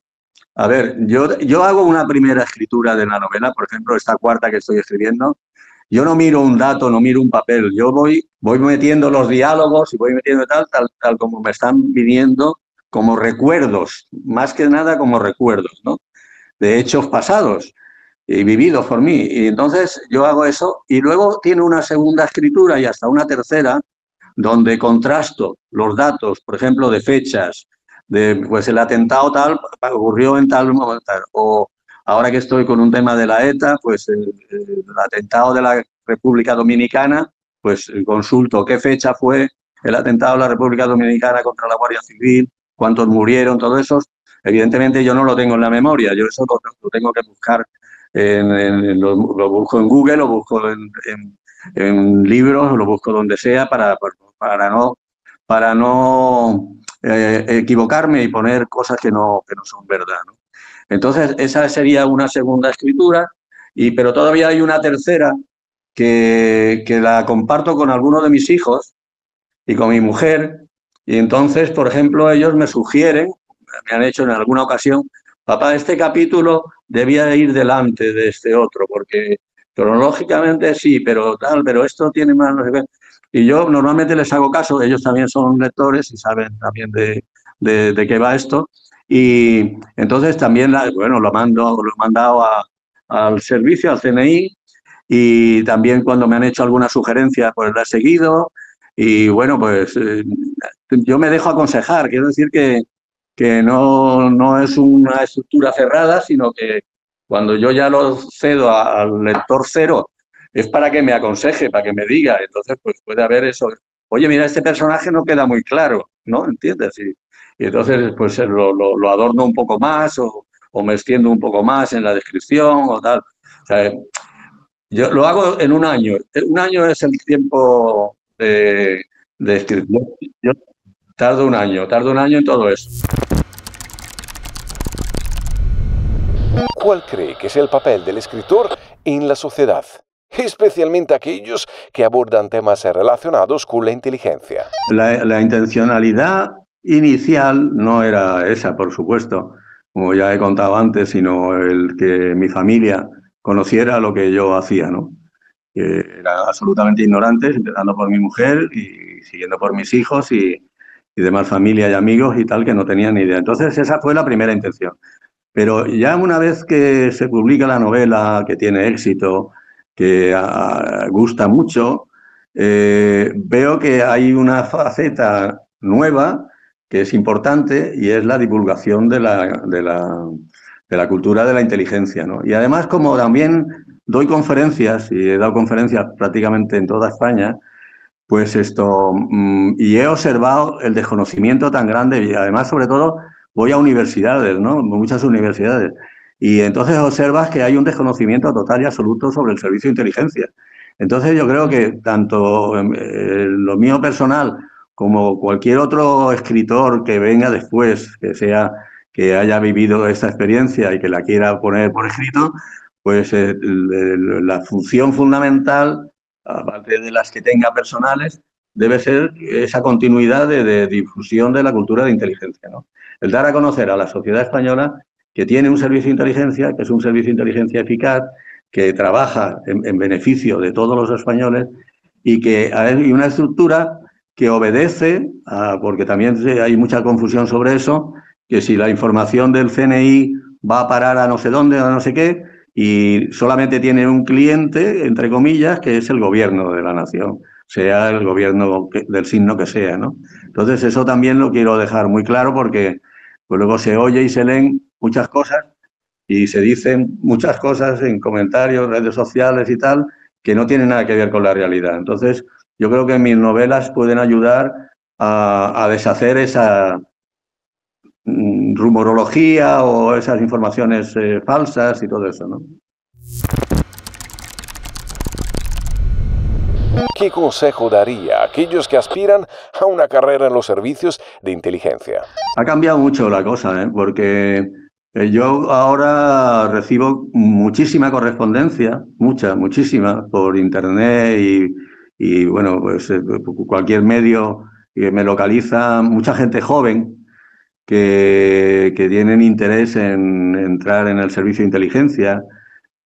A ver, yo hago una primera escritura de la novela, por ejemplo, esta cuarta que estoy escribiendo. Yo no miro un dato, no miro un papel. Yo voy metiendo los diálogos y voy metiendo tal como me están viniendo, como recuerdos, más que nada como recuerdos, ¿no? De hechos pasados y vividos por mí. Y entonces yo hago eso y luego tiene una segunda escritura y hasta una tercera donde contrasto los datos, por ejemplo, de fechas, pues el atentado tal ocurrió en tal momento, o ahora que estoy con un tema de la ETA, pues el atentado de la República Dominicana, pues consulto qué fecha fue el atentado de la República Dominicana contra la Guardia Civil, cuántos murieron, todo eso. Evidentemente yo no lo tengo en la memoria, yo eso lo tengo que buscar, lo busco en Google, lo busco en libros, lo busco donde sea para no equivocarme y poner cosas que no son verdad, ¿no? Entonces, esa sería una segunda escritura, pero todavía hay una tercera que la comparto con algunos de mis hijos y con mi mujer. Y entonces, por ejemplo, ellos me sugieren, me han hecho en alguna ocasión, papá, este capítulo debía ir delante de este otro, porque cronológicamente sí, pero tal, pero esto tiene más, no sé qué. Y yo normalmente les hago caso, ellos también son lectores y saben también de qué va esto. Y entonces también, bueno, lo he mandado al servicio, al CNI, y también cuando me han hecho alguna sugerencia, pues la he seguido. Y bueno, pues yo me dejo aconsejar, quiero decir que no es una estructura cerrada, sino que cuando yo ya lo cedo al lector cero, es para que me aconseje, para que me diga. Entonces, pues puede haber eso. Oye, mira, este personaje no queda muy claro, ¿no? ¿Entiendes? Y entonces, pues lo adorno un poco más o me extiendo un poco más en la descripción o tal. O sea, yo lo hago en un año. Un año es el tiempo de escribir. Yo tardo un año en todo eso. ¿Cuál cree que es el papel del escritor en la sociedad? Especialmente aquellos que abordan temas relacionados con la inteligencia. La intencionalidad inicial no era esa, por supuesto, como ya he contado antes, sino el que mi familia conociera lo que yo hacía, ¿no? Que eran absolutamente ignorantes, empezando por mi mujer y siguiendo por mis hijos y demás familia y amigos y tal, que no tenían ni idea. Entonces, esa fue la primera intención. Pero ya una vez que se publica la novela, que tiene éxito, que gusta mucho, veo que hay una faceta nueva que es importante y es la divulgación de la cultura de la inteligencia, ¿no? Y además, como también doy conferencias, y he dado conferencias prácticamente en toda España, pues y he observado el desconocimiento tan grande y además, sobre todo, voy a universidades, ¿no? Muchas universidades. Y entonces observas que hay un desconocimiento total y absoluto sobre el servicio de inteligencia. Entonces yo creo que tanto lo mío personal como cualquier otro escritor que venga después, que haya vivido esta experiencia y que la quiera poner por escrito, pues la función fundamental, aparte de las que tenga personales, debe ser esa continuidad de difusión de la cultura de inteligencia, ¿no? El dar a conocer a la sociedad española que tiene un servicio de inteligencia, que es un servicio de inteligencia eficaz, que trabaja en beneficio de todos los españoles y que hay una estructura que obedece, porque también hay mucha confusión sobre eso, que si la información del CNI va a parar a no sé dónde, a no sé qué, y solamente tiene un cliente, entre comillas, que es el gobierno de la nación, sea el gobierno del signo que sea, ¿no? Entonces, eso también lo quiero dejar muy claro porque pues luego se oye y se leen muchas cosas y se dicen muchas cosas en comentarios, redes sociales y tal, que no tienen nada que ver con la realidad. Entonces, yo creo que mis novelas pueden ayudar a deshacer esa rumorología o esas informaciones falsas y todo eso, ¿no? ¿Qué consejo daría a aquellos que aspiran a una carrera en los servicios de inteligencia? Ha cambiado mucho la cosa, ¿eh? Porque yo ahora recibo muchísima correspondencia, muchísima, por internet y bueno, pues cualquier medio que me localiza, mucha gente joven que tienen interés en entrar en el servicio de inteligencia,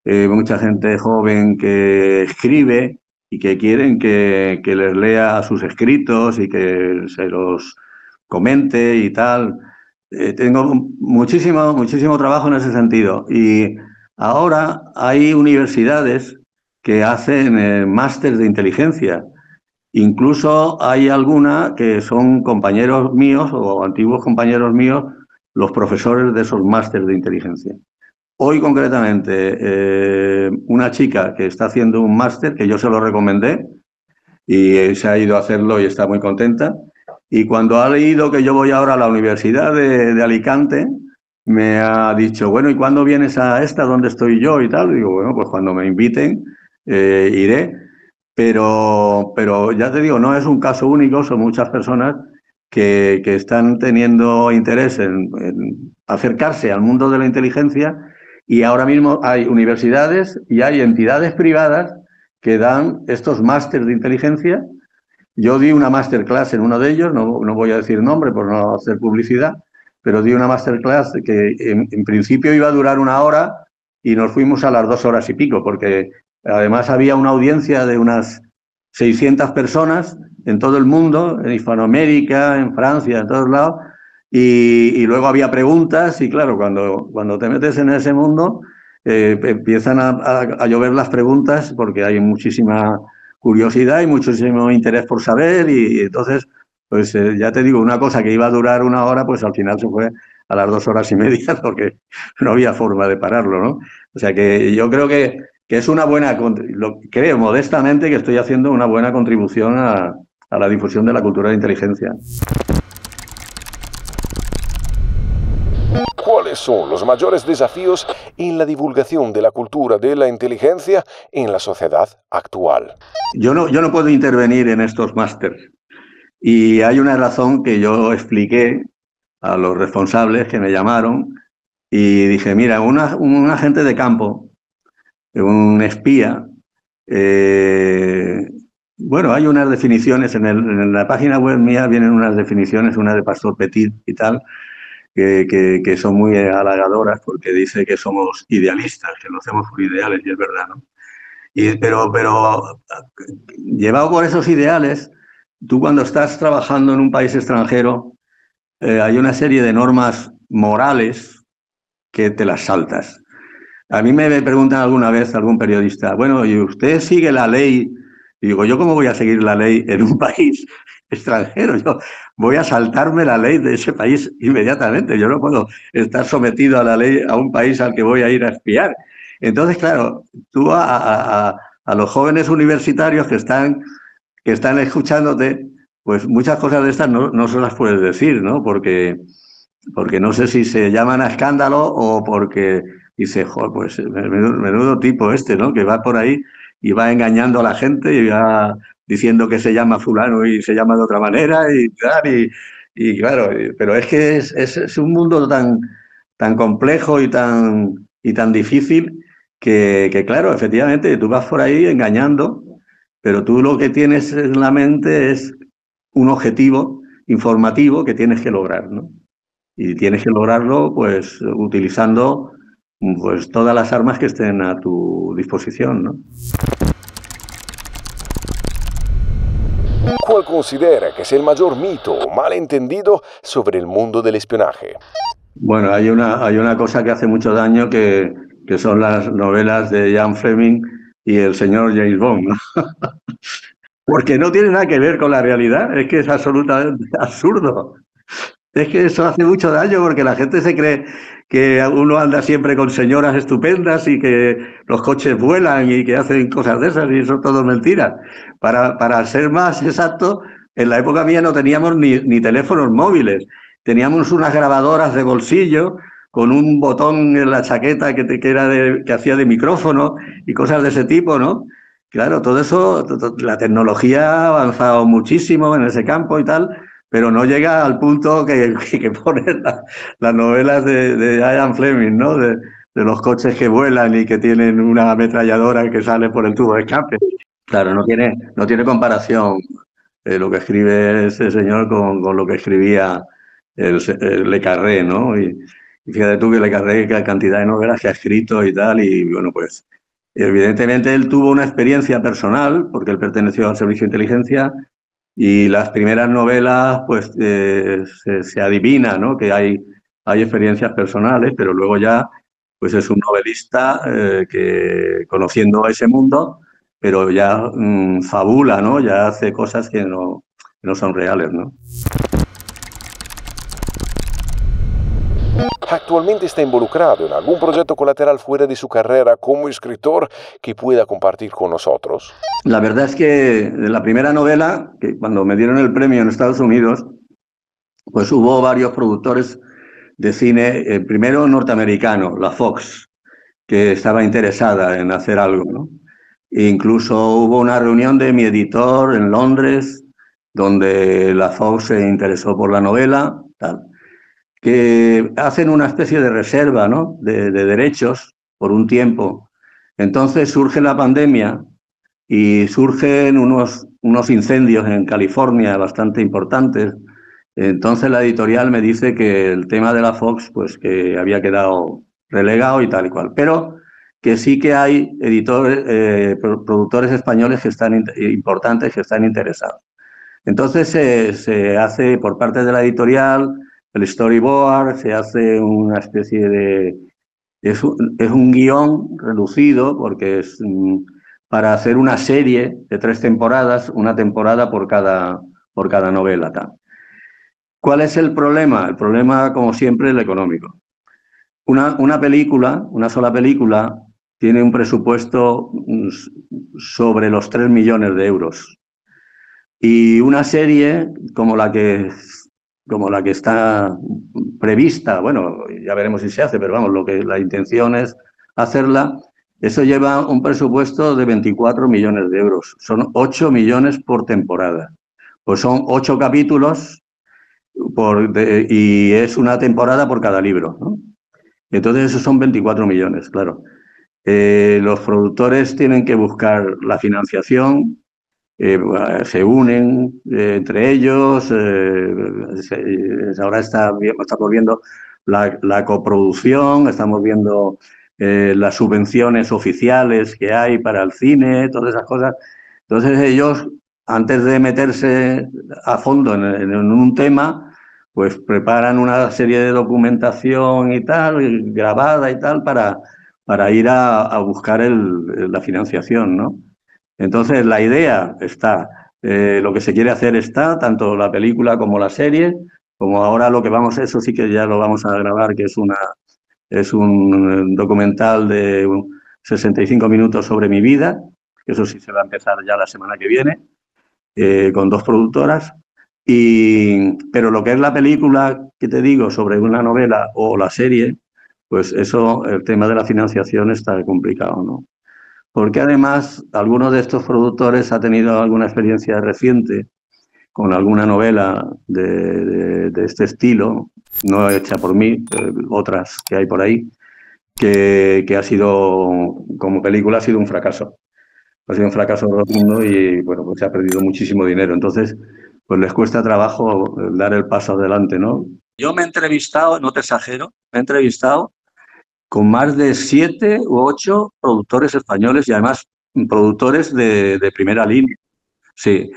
mucha gente joven que escribe y que quieren que les lea sus escritos y que se los comente y tal. Tengo muchísimo trabajo en ese sentido. Y ahora hay universidades que hacen máster de inteligencia. Incluso hay alguna que son compañeros míos o antiguos compañeros míos, los profesores de esos másteres de inteligencia. Hoy concretamente, una chica que está haciendo un máster, que yo se lo recomendé, y se ha ido a hacerlo y está muy contenta. Y cuando ha leído que yo voy ahora a la Universidad de Alicante, me ha dicho, bueno, ¿y cuándo vienes a esta donde estoy yo y tal? Y digo, bueno, pues cuando me inviten iré. Pero ya te digo, no es un caso único, son muchas personas que están teniendo interés en acercarse al mundo de la inteligencia, y ahora mismo hay universidades y hay entidades privadas que dan estos másteres de inteligencia. Yo di una masterclass en uno de ellos, no voy a decir nombre por no hacer publicidad, pero di una masterclass que en principio iba a durar 1 hora y nos fuimos a las 2 horas y pico, porque además había una audiencia de unas 600 personas en todo el mundo, en Hispanoamérica, en Francia, en todos lados, y luego había preguntas y claro, cuando te metes en ese mundo empiezan a llover las preguntas porque hay muchísima curiosidad y muchísimo interés por saber y entonces, pues ya te digo, una cosa que iba a durar 1 hora, pues al final se fue a las 2 horas y media porque no había forma de pararlo, ¿no? O sea que yo creo que es una buena, creo modestamente que estoy haciendo una buena contribución a la difusión de la cultura de inteligencia. ¿Cuáles son los mayores desafíos en la divulgación de la cultura de la inteligencia en la sociedad actual? Yo no puedo intervenir en estos másteres y hay una razón que yo expliqué a los responsables que me llamaron y dije, mira, un agente de campo, un espía, bueno, hay unas definiciones, en la página web mía vienen unas definiciones, una de Pastor Petit y tal, que son muy halagadoras porque dice que somos idealistas, que lo hacemos por ideales, y es verdad, ¿no? Pero llevado por esos ideales, tú cuando estás trabajando en un país extranjero, hay una serie de normas morales que te las saltas. A mí me preguntan alguna vez algún periodista, bueno, ¿y usted sigue la ley? Y digo, ¿yo cómo voy a seguir la ley en un país extranjero? Yo voy a saltarme la ley de ese país inmediatamente. Yo no puedo estar sometido a la ley a un país al que voy a ir a espiar. Entonces, claro, tú a los jóvenes universitarios que están escuchándote, pues muchas cosas de estas no se las puedes decir, ¿no? Porque no sé si se llaman a escándalo o porque dice, joder, pues menudo tipo este, ¿no? Que va por ahí y va engañando a la gente y va diciendo que se llama fulano y se llama de otra manera y claro, pero es que es un mundo tan complejo y tan difícil que claro, efectivamente, tú vas por ahí engañando, pero tú lo que tienes en la mente es un objetivo informativo que tienes que lograr, ¿no? Y tienes que lograrlo pues utilizando pues todas las armas que estén a tu disposición, ¿no? ¿Cuál considera que es el mayor mito o malentendido sobre el mundo del espionaje? Bueno, hay una cosa que hace mucho daño que son las novelas de Ian Fleming y el señor James Bond, ¿no? Porque no tiene nada que ver con la realidad, es que es absolutamente absurdo. Es que eso hace mucho daño porque la gente se cree que uno anda siempre con señoras estupendas y que los coches vuelan y que hacen cosas de esas y eso todo es mentira. Para ser más exacto, en la época mía no teníamos ni teléfonos móviles, teníamos unas grabadoras de bolsillo con un botón en la chaqueta que hacía de micrófono y cosas de ese tipo, ¿no? Claro, todo eso, la tecnología ha avanzado muchísimo en ese campo y tal, pero no llega al punto que ponen las novelas de Ian Fleming, ¿no? De los coches que vuelan y que tienen una ametralladora que sale por el tubo de escape. Claro, no tiene comparación lo que escribe ese señor con lo que escribía el Le Carré, ¿no? Y fíjate tú que Le Carré, qué cantidad de novelas que ha escrito y tal, y bueno, pues evidentemente él tuvo una experiencia personal, porque él perteneció al servicio de inteligencia, y las primeras novelas, pues se adivina, ¿no? Que hay experiencias personales, pero luego ya, pues es un novelista que conociendo ese mundo, pero ya fabula, ¿no? Ya hace cosas que no son reales, ¿no? ¿Actualmente está involucrado en algún proyecto colateral fuera de su carrera como escritor que pueda compartir con nosotros? La verdad es que la primera novela, que cuando me dieron el premio en Estados Unidos, pues hubo varios productores de cine, primero norteamericano, la Fox, que estaba interesada en hacer algo, ¿no? E incluso hubo una reunión de mi editor en Londres, donde la Fox se interesó por la novela, tal. que hacen una especie de reserva, ¿no?, de derechos por un tiempo. Entonces surge la pandemia y surgen unos incendios en California bastante importantes. Entonces la editorial me dice que el tema de la Fox, pues que había quedado relegado y tal y cual. Pero que sí que hay editores, productores españoles que están importantes, que están interesados. Entonces se hace por parte de la editorial el storyboard, se hace una especie de... Es un guión reducido porque es para hacer una serie de 3 temporadas, una temporada por cada novela. Tal. ¿Cuál es el problema? El problema, como siempre, es el económico. Una película, una sola película, tiene un presupuesto sobre los 3 millones de euros. Y una serie como la que está prevista, bueno, ya veremos si se hace, pero vamos, lo que la intención es hacerla, eso lleva un presupuesto de 24 millones de euros. Son 8 millones por temporada. Pues son 8 capítulos y es una temporada por cada libro, ¿no? Entonces esos son 24 millones, claro. Los productores tienen que buscar la financiación, se unen entre ellos, ahora estamos viendo la coproducción, estamos viendo las subvenciones oficiales que hay para el cine, todas esas cosas. Entonces ellos, antes de meterse a fondo en un tema, pues preparan una serie de documentación y tal, grabada y tal, para ir a buscar la financiación, ¿no? Entonces, la idea está, lo que se quiere hacer está, tanto la película como la serie, como ahora lo que vamos, eso sí que ya lo vamos a grabar, que es un documental de 65 minutos sobre mi vida, que eso sí se va a empezar ya la semana que viene, con 2 productoras. Pero lo que es la película, que te digo, sobre una novela o la serie, pues eso, el tema de la financiación está complicado, ¿no? Porque además alguno de estos productores ha tenido alguna experiencia reciente con alguna novela de este estilo, no hecha por mí, otras que hay por ahí, que ha sido, como película, ha sido un fracaso. Ha sido un fracaso rotundo y, bueno, pues se ha perdido muchísimo dinero. Entonces, pues les cuesta trabajo dar el paso adelante, ¿no? Yo me he entrevistado, no te exagero, me he entrevistado con más de 7 u 8 productores españoles y además productores de primera línea. Sí.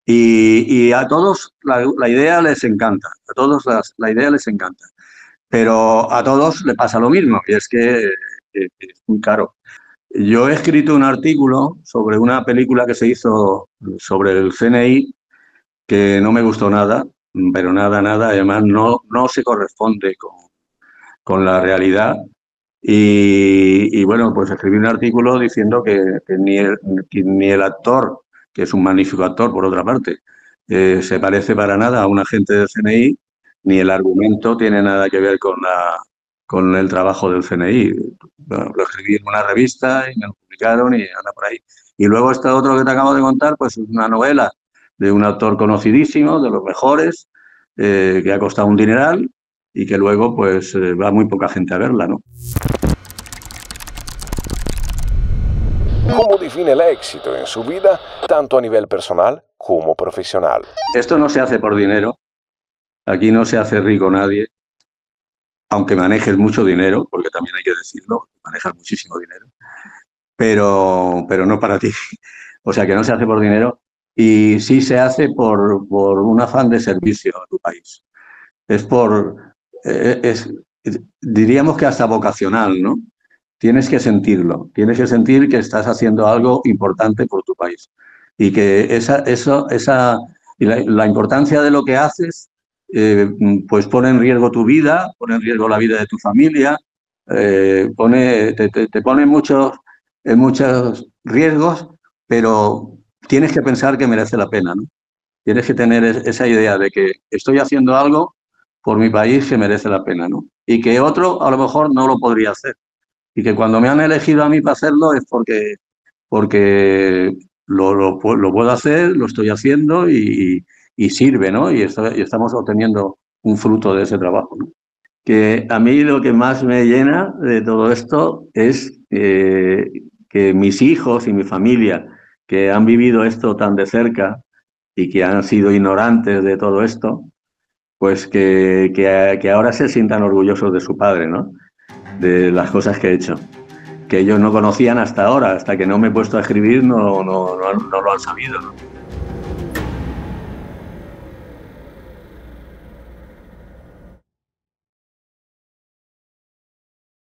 Y a todos la idea les encanta, a todos la idea les encanta, pero a todos le pasa lo mismo y es que es muy caro. Yo he escrito un artículo sobre una película que se hizo sobre el CNI que no me gustó nada, pero nada, nada, además no se corresponde con la realidad. Y bueno, pues escribí un artículo diciendo que ni el actor, que es un magnífico actor por otra parte, se parece para nada a un agente del CNI, ni el argumento tiene nada que ver con el trabajo del CNI. Bueno, lo escribí en una revista y me lo publicaron y anda por ahí. Y luego este otro que te acabo de contar, pues es una novela de un autor conocidísimo, de los mejores, que ha costado un dineral y que luego pues va muy poca gente a verla, ¿no? ¿Cómo define el éxito en su vida, tanto a nivel personal como profesional? Esto no se hace por dinero, aquí no se hace rico nadie, aunque manejes mucho dinero, porque también hay que decirlo, manejas muchísimo dinero, pero no para ti. O sea, que no se hace por dinero y sí se hace por un afán de servicio a tu país. Es diríamos que hasta vocacional, ¿no? Tienes que sentirlo, tienes que sentir que estás haciendo algo importante por tu país y que la importancia de lo que haces pues pone en riesgo tu vida, pone en riesgo la vida de tu familia, te pone en muchos riesgos, pero tienes que pensar que merece la pena, ¿no? Tienes que tener esa idea de que estoy haciendo algo por mi país que merece la pena, ¿no? Y que otro a lo mejor no lo podría hacer. Y que cuando me han elegido a mí para hacerlo es porque lo puedo hacer, lo estoy haciendo y sirve, ¿no? Y estamos obteniendo un fruto de ese trabajo, ¿no? que a mí lo que más me llena de todo esto es que mis hijos y mi familia, que han vivido esto tan de cerca y que han sido ignorantes de todo esto, pues que ahora se sientan orgullosos de su padre, ¿no? De las cosas que he hecho, que ellos no conocían hasta ahora, hasta que no me he puesto a escribir no lo han sabido, ¿no?